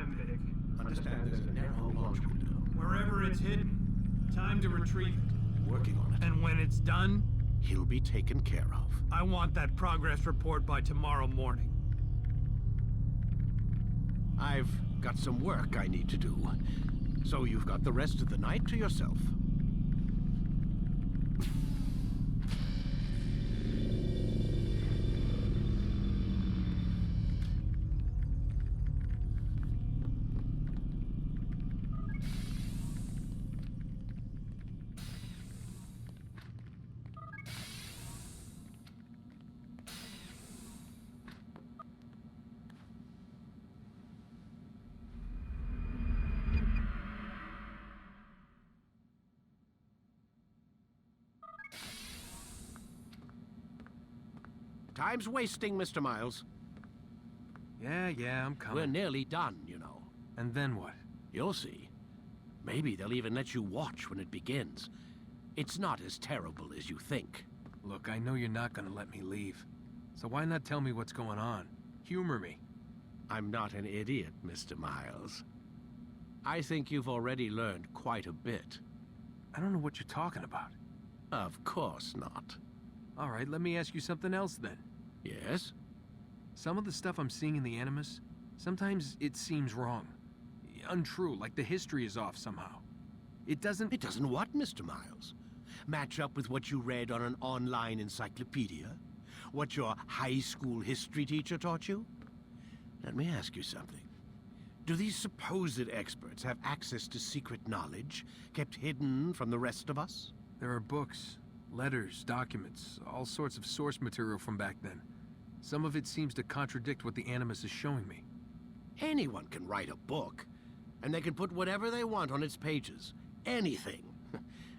time, Pig. Understand there's a narrow launch window. Wherever it's hidden, time to retrieve it. Working on it. And when it's done, He'll be taken care of. I want that progress report by tomorrow morning. I've got some work I need to do. So you've got the rest of the night to yourself. Time's wasting, Mr. Miles. Yeah, I'm coming. We're nearly done, you know. And then what? You'll see. Maybe they'll even let you watch when it begins. It's not as terrible as you think. Look, I know you're not gonna let me leave. So why not tell me what's going on? Humor me. I'm not an idiot, Mr. Miles. I think you've already learned quite a bit. I don't know what you're talking about. Of course not. All right, let me ask you something else then. Yes? Some of the stuff I'm seeing in the Animus, sometimes it seems wrong. Untrue, like the history is off somehow. It doesn't... It doesn't what, Mr. Miles? Match up with what you read on an online encyclopedia? What your high school history teacher taught you? Let me ask you something. Do these supposed experts have access to secret knowledge kept hidden from the rest of us? There are books, letters, documents, all sorts of source material from back then. Some of it seems to contradict what the Animus is showing me. Anyone can write a book, and they can put whatever they want on its pages. Anything.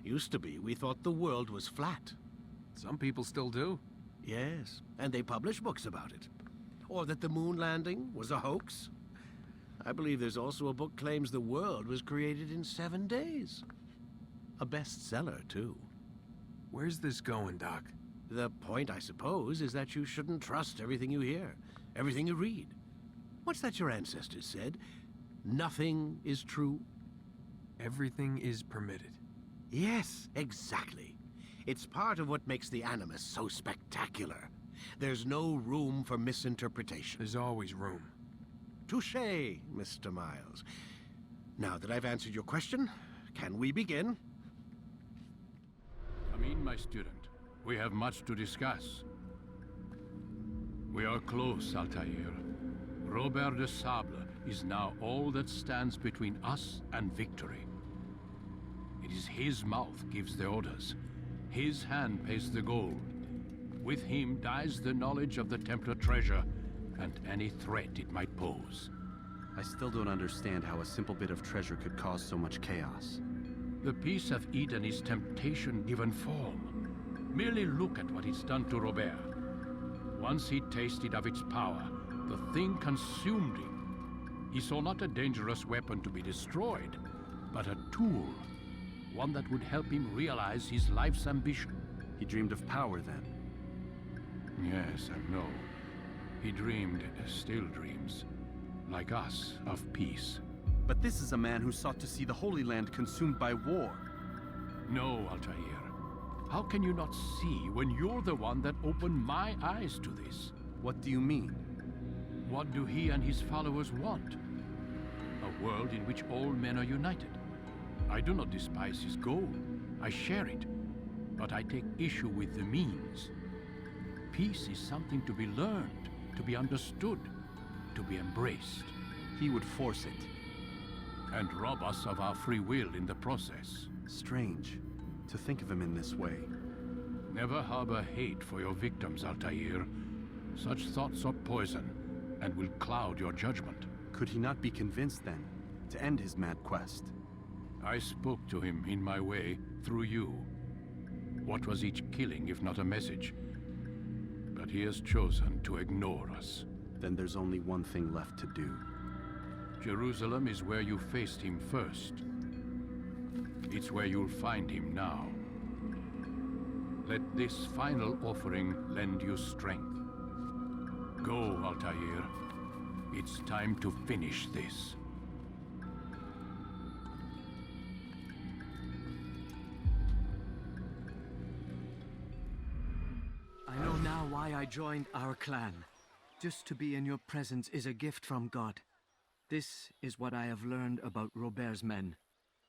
Used to be, we thought the world was flat. Some people still do. Yes, and they publish books about it. Or that the moon landing was a hoax. I believe there's also a book claims the world was created in 7 days. A bestseller, too. Where's this going, Doc? The point, I suppose, is that you shouldn't trust everything you hear, everything you read. What's that your ancestors said? Nothing is true? Everything is permitted. Yes, exactly. It's part of what makes the Animus so spectacular. There's no room for misinterpretation. There's always room. Touché, Mr. Miles. Now that I've answered your question, can we begin? Come in, my student. We have much to discuss. We are close, Altaïr. Robert de Sable is now all that stands between us and victory. It is his mouth gives the orders. His hand pays the gold. With him dies the knowledge of the Templar treasure and any threat it might pose. I still don't understand how a simple bit of treasure could cause so much chaos. The peace of Eden is temptation given form. Merely look at what it's done to Robert. Once he tasted of its power, the thing consumed him. He saw not a dangerous weapon to be destroyed, but a tool. One that would help him realize his life's ambition. He dreamed of power then. Yes, I know. He dreamed, still dreams, like us, of peace. But this is a man who sought to see the Holy Land consumed by war. No, Altaïr. How can you not see when you're the one that opened my eyes to this? What do you mean? What do he and his followers want? A world in which all men are united. I do not despise his goal. I share it. But I take issue with the means. Peace is something to be learned, to be understood, to be embraced. He would force it. And rob us of our free will in the process. Strange, to think of him in this way. Never harbor hate for your victims, Altaïr. Such thoughts are poison, and will cloud your judgment. Could he not be convinced, then, to end his mad quest? I spoke to him in my way, through you. What was each killing if not a message? But he has chosen to ignore us. Then there's only one thing left to do. Jerusalem is where you faced him first. It's where you'll find him now. Let this final offering lend you strength. Go, Altaïr. It's time to finish this. I joined our clan. Just to be in your presence is a gift from God. This is what I have learned about Robert's men.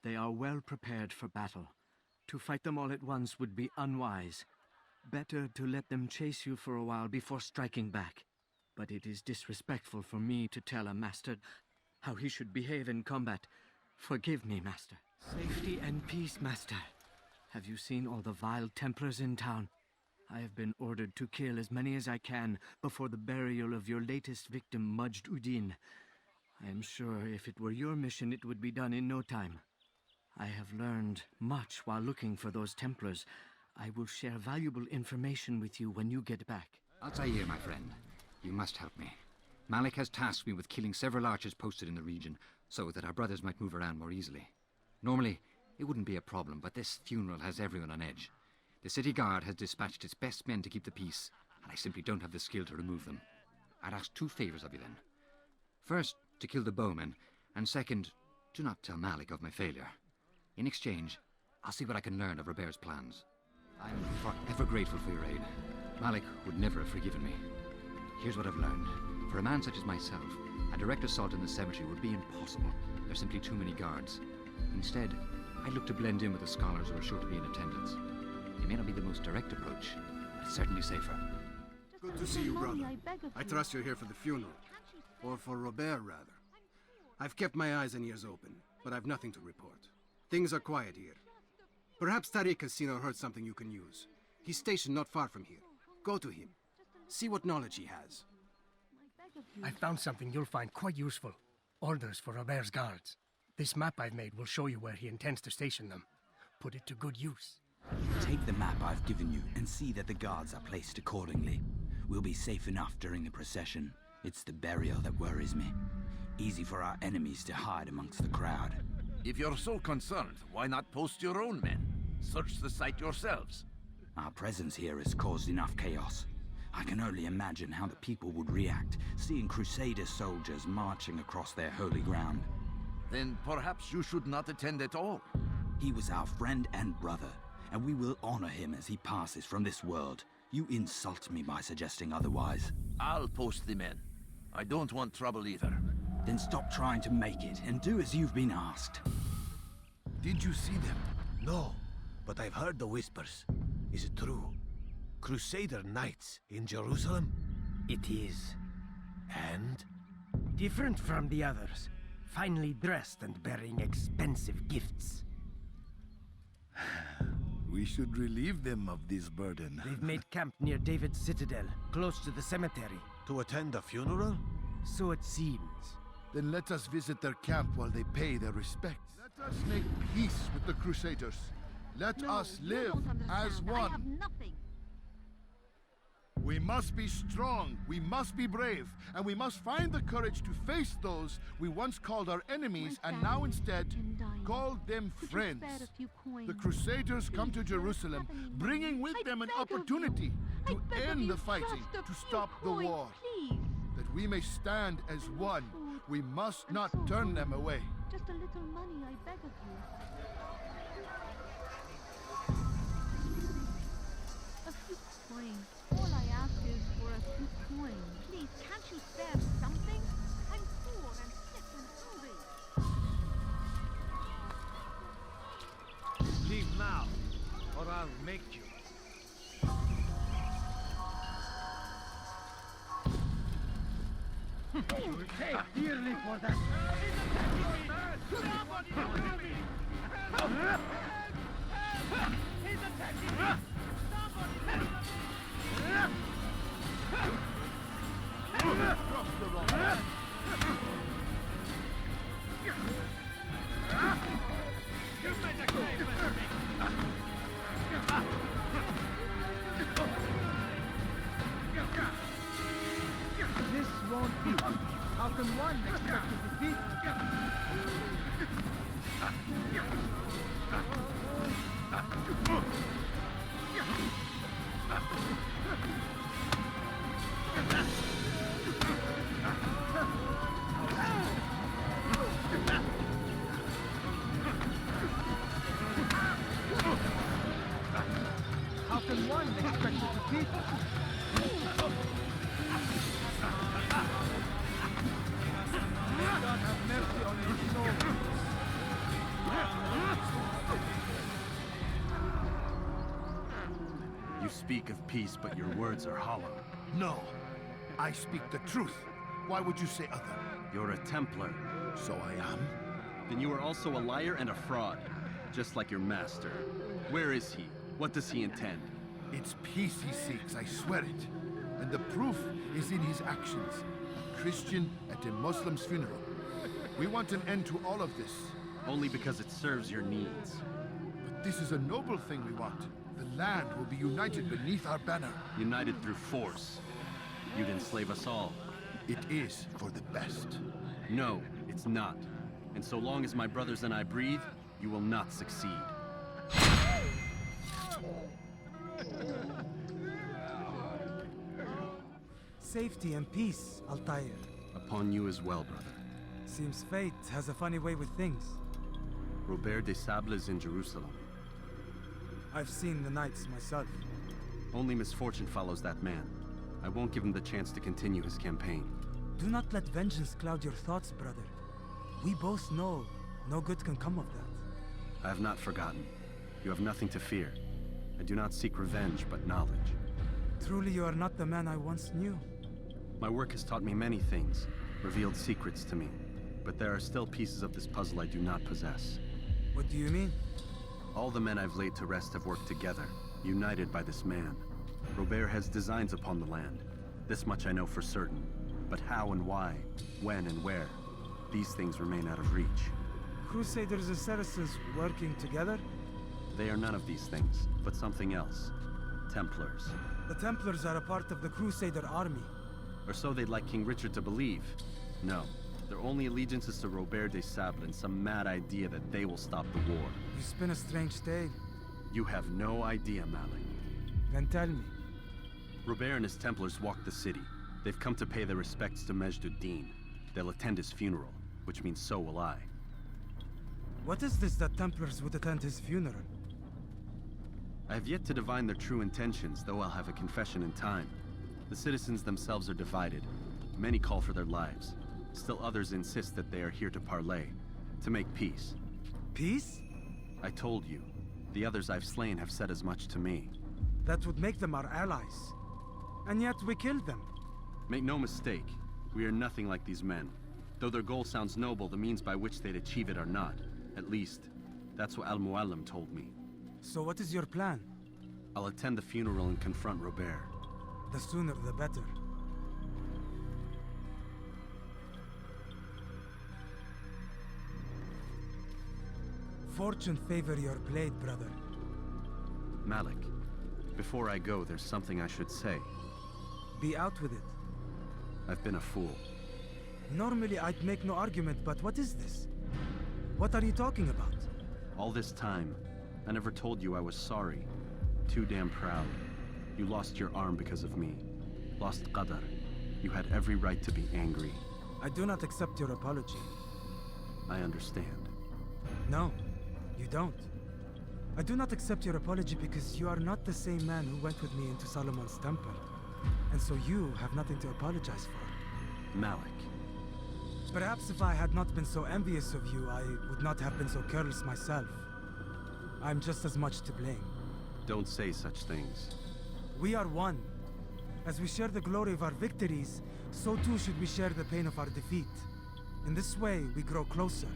They are well prepared for battle. To fight them all at once would be unwise. Better to let them chase you for a while before striking back. But it is disrespectful for me to tell a master how he should behave in combat. Forgive me, master. Safety and peace, master. Have you seen all the vile Templars in town? I have been ordered to kill as many as I can before the burial of your latest victim, Majd Udin. I am sure if it were your mission, it would be done in no time. I have learned much while looking for those Templars. I will share valuable information with you when you get back. Altaïr, my friend. You must help me. Malik has tasked me with killing several archers posted in the region, so that our brothers might move around more easily. Normally, it wouldn't be a problem, but this funeral has everyone on edge. The city guard has dispatched its best men to keep the peace, and I simply don't have the skill to remove them. I'd ask 2 favors of you then. First, to kill the bowmen, and second, do not tell Malik of my failure. In exchange, I'll see what I can learn of Robert's plans. I'm forever grateful for your aid. Malik would never have forgiven me. Here's what I've learned. For a man such as myself, a direct assault in the cemetery would be impossible. There's simply too many guards. Instead, I'd look to blend in with the scholars who are sure to be in attendance. It may not be the most direct approach, but it's certainly safer. Good to see you, brother. I trust you're here for the funeral. Or for Robert, rather. I've kept my eyes and ears open, but I've nothing to report. Things are quiet here. Perhaps Tariq has seen or heard something you can use. He's stationed not far from here. Go to him. See what knowledge he has. I found something you'll find quite useful. Orders for Robert's guards. This map I've made will show you where he intends to station them. Put it to good use. Take the map I've given you and see that the guards are placed accordingly. We'll be safe enough during the procession. It's the burial that worries me. Easy for our enemies to hide amongst the crowd. If you're so concerned, why not post your own men? Search the site yourselves. Our presence here has caused enough chaos. I can only imagine how the people would react, seeing Crusader soldiers marching across their holy ground. Then perhaps you should not attend at all. He was our friend and brother, and we will honor him as he passes from this world. You insult me by suggesting otherwise. I'll post the men. I don't want trouble either. Then stop trying to make it, and do as you've been asked. Did you see them? No, but I've heard the whispers. Is it true? Crusader knights in Jerusalem? It is. And? Different from the others. Finely dressed and bearing expensive gifts. We should relieve them of this burden. They've made camp near David's citadel, close to the cemetery. To attend a funeral? So it seems. Then let us visit their camp while they pay their respects. Let us make peace with the Crusaders. Let us live as one. I have nothing. We must be strong, we must be brave, and we must find the courage to face those we once called our enemies and now instead call them friends. The Crusaders come to Jerusalem, bringing with them an opportunity to end the fighting, to stop the war. That we may stand as one, we must not turn them away. Just a little money, I beg of you. A few coins. All I ask is for a few coins. Please, can't you spare something? I'm poor and sick and hungry. Leave now, or I'll make you. You will pay dearly for that. Somebody help me! Help! He's attacking me! Somebody help me! Cross the wrong man. You made a great mistake! This won't be. How can one expect to defeat? speak of peace, but your words are hollow. No. I speak the truth. Why would you say other? You're a Templar. So I am? Then you are also a liar and a fraud, just like your master. Where is he? What does he intend? It's peace he seeks, I swear it. And the proof is in his actions. A Christian at a Muslim's funeral. We want an end to all of this. Only because it serves your needs. But this is a noble thing we want. The land will be united beneath our banner. United through force. You'd enslave us all. It is for the best. No, it's not. And so long as my brothers and I breathe, you will not succeed. Safety and peace, Altaïr. Upon you as well, brother. Seems fate has a funny way with things. Robert de Sable is in Jerusalem. I've seen the knights myself. Only misfortune follows that man. I won't give him the chance to continue his campaign. Do not let vengeance cloud your thoughts, brother. We both know no good can come of that. I have not forgotten. You have nothing to fear. I do not seek revenge, but knowledge. Truly, you are not the man I once knew. My work has taught me many things, revealed secrets to me. But there are still pieces of this puzzle I do not possess. What do you mean? All the men I've laid to rest have worked together, united by this man. Robert has designs upon the land. This much I know for certain. But how and why, when and where, these things remain out of reach. Crusaders and Saracens working together? They are none of these things, but something else. Templars. The Templars are a part of the Crusader army. Or so they'd like King Richard to believe. No, their only allegiance is to Robert de Sable and some mad idea that they will stop the war. You spin a strange tale. You have no idea, Malik. Then tell me. Robert and his Templars walk the city. They've come to pay their respects to Majd-ud-Din. They'll attend his funeral, which means so will I. What is this that Templars would attend his funeral? I have yet to divine their true intentions, though I'll have a confession in time. The citizens themselves are divided. Many call for their lives. Still others insist that they are here to parley, to make peace. Peace? I told you. The others I've slain have said as much to me. That would make them our allies. And yet we killed them. Make no mistake, we are nothing like these men. Though their goal sounds noble, the means by which they'd achieve it are not. At least, that's what Al-Muallim told me. So what is your plan? I'll attend the funeral and confront Robert. The sooner the better. Fortune favor your blade, brother. Malik, before I go, there's something I should say. Be out with it. I've been a fool. Normally I'd make no argument, but what is this? What are you talking about? All this time, I never told you I was sorry. Too damn proud. You lost your arm because of me. Lost Qadar. You had every right to be angry. I do not accept your apology. I understand. No, you don't. I do not accept your apology because you are not the same man who went with me into Solomon's temple. And so you have nothing to apologize for. Malik. Perhaps if I had not been so envious of you, I would not have been so careless myself. I'm just as much to blame. Don't say such things. We are one. As we share the glory of our victories, so too should we share the pain of our defeat. In this way, we grow closer.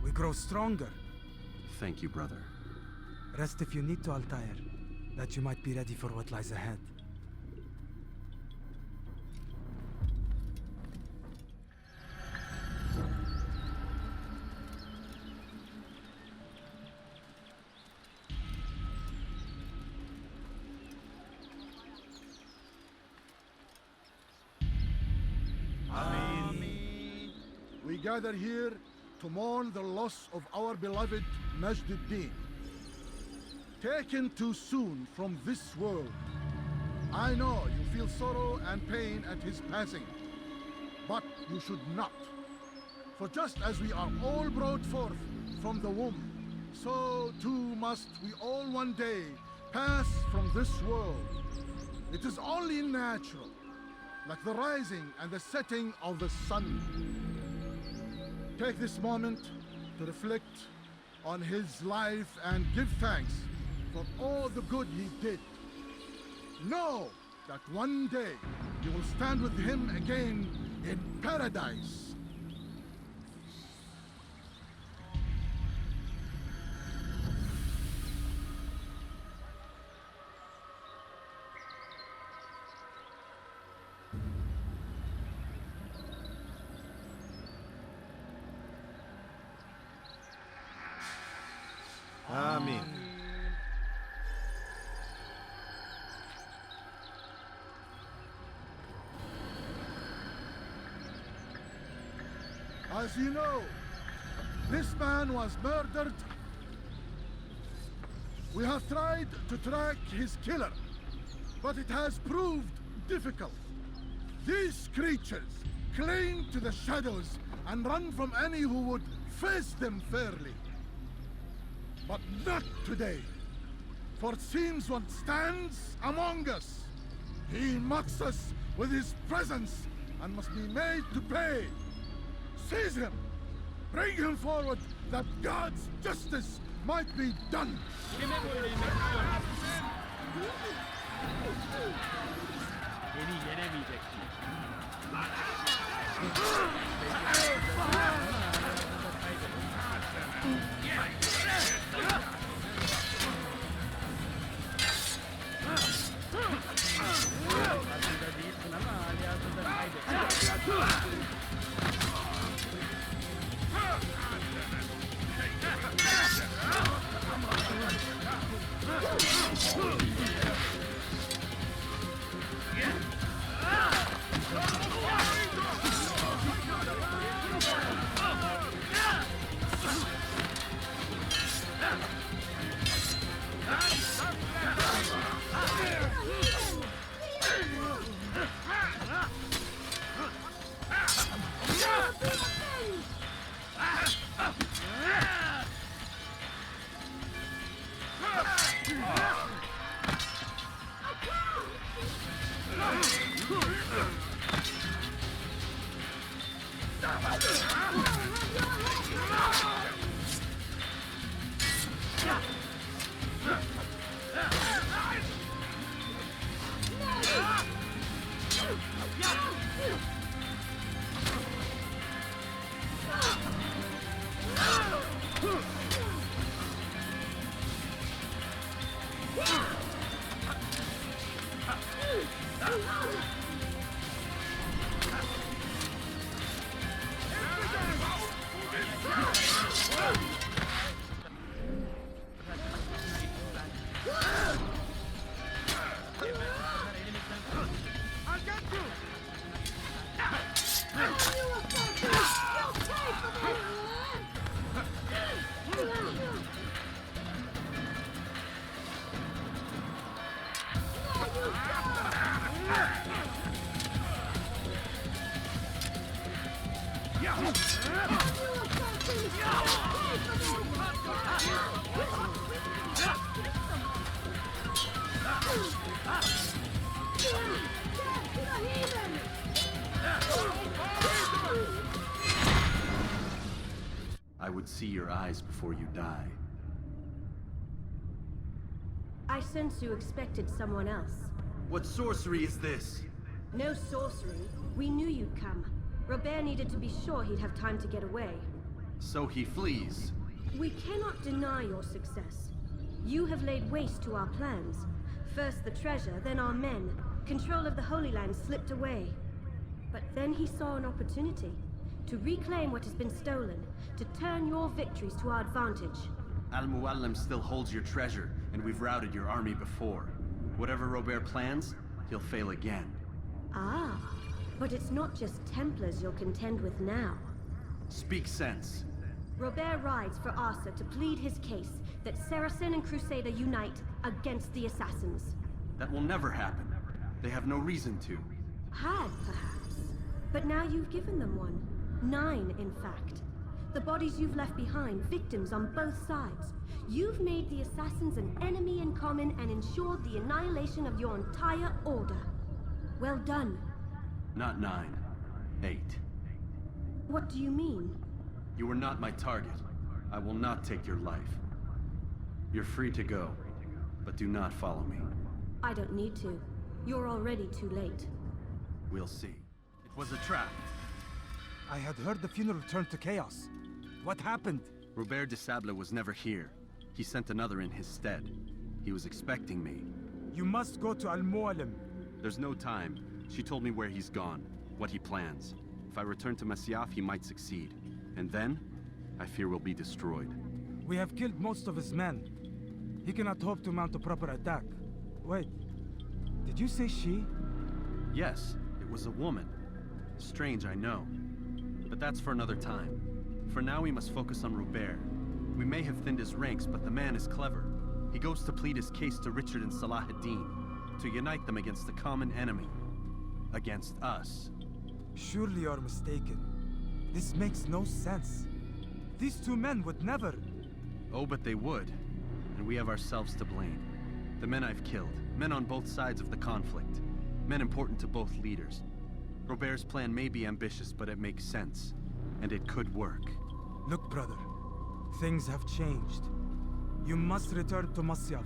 We grow stronger. Thank you, brother. Rest if you need to, Altaïr, that you might be ready for what lies ahead. We gather here to mourn the loss of our beloved Majd-ud-Din. Taken too soon from this world. I know you feel sorrow and pain at his passing, but you should not. For just as we are all brought forth from the womb, so too must we all one day pass from this world. It is only natural, like the rising and the setting of the sun. Take this moment to reflect on his life and give thanks for all the good he did. Know that one day you will stand with him again in paradise. Amen. As you know, this man was murdered. We have tried to track his killer, but it has proved difficult. These creatures cling to the shadows and run from any who would face them fairly. But not today, for it seems one stands among us. He mocks us with his presence and must be made to pay. Seize him! Bring him forward, that God's justice might be done! I would see your eyes before you die. I sense you expected someone else. What sorcery is this? No sorcery. We knew you'd come. Robert needed to be sure he'd have time to get away. So he flees. We cannot deny your success. You have laid waste to our plans. First the treasure, then our men. Control of the Holy Land slipped away. But then he saw an opportunity to reclaim what has been stolen, to turn your victories to our advantage. Al-Muallim still holds your treasure, and we've routed your army before. Whatever Robert plans, he'll fail again. Ah, but it's not just Templars you'll contend with now. Speak sense. Robert rides for Arthur to plead his case that Saracen and Crusader unite against the Assassins. That will never happen. They have no reason to. Had, perhaps. But now you've given them one. 9, in fact. The bodies you've left behind, victims on both sides. You've made the Assassins an enemy in common and ensured the annihilation of your entire order. Well done. Not 9. 8. What do you mean? You were not my target. I will not take your life. You're free to go, but do not follow me. I don't need to. You're already too late. We'll see. It was a trap. I had heard the funeral turned to chaos. What happened? Robert de Sable was never here. He sent another in his stead. He was expecting me. You must go to Al-Mualim. There's no time. She told me where he's gone, what he plans. If I return to Masyaf, he might succeed. And then, I fear we'll be destroyed. We have killed most of his men. He cannot hope to mount a proper attack. Wait, did you say she? Yes, it was a woman. Strange, I know. But that's for another time. For now, we must focus on Robert. We may have thinned his ranks, but the man is clever. He goes to plead his case to Richard and Salah ad-Din, to unite them against the common enemy. Against us. Surely you're mistaken. This makes no sense. These two men would never... Oh, but they would. And we have ourselves to blame. The men I've killed, men on both sides of the conflict. Men important to both leaders. Robert's plan may be ambitious, but it makes sense. And it could work. Look, brother. Things have changed. You must return to Masyaf.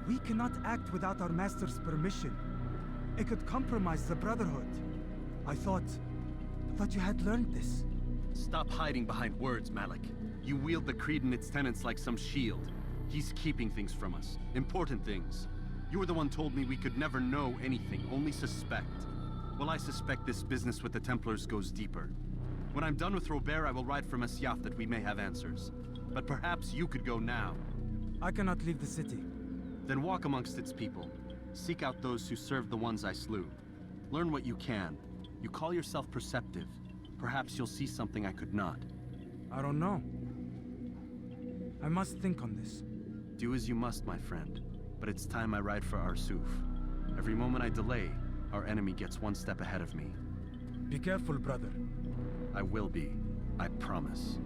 We cannot act without our master's permission. It could compromise the Brotherhood. I thought you had learned this. Stop hiding behind words, Malik. You wield the creed and its tenets like some shield. He's keeping things from us. Important things. You were the one told me we could never know anything, only suspect. Well, I suspect this business with the Templars goes deeper. When I'm done with Robert, I will ride for Masyaf that we may have answers. But perhaps you could go now. I cannot leave the city. Then walk amongst its people. Seek out those who served the ones I slew. Learn what you can. You call yourself perceptive. Perhaps you'll see something I could not. I don't know. I must think on this. Do as you must, my friend. But it's time I ride for Arsuf. Every moment I delay, our enemy gets one step ahead of me. Be careful, brother. I will be. I promise.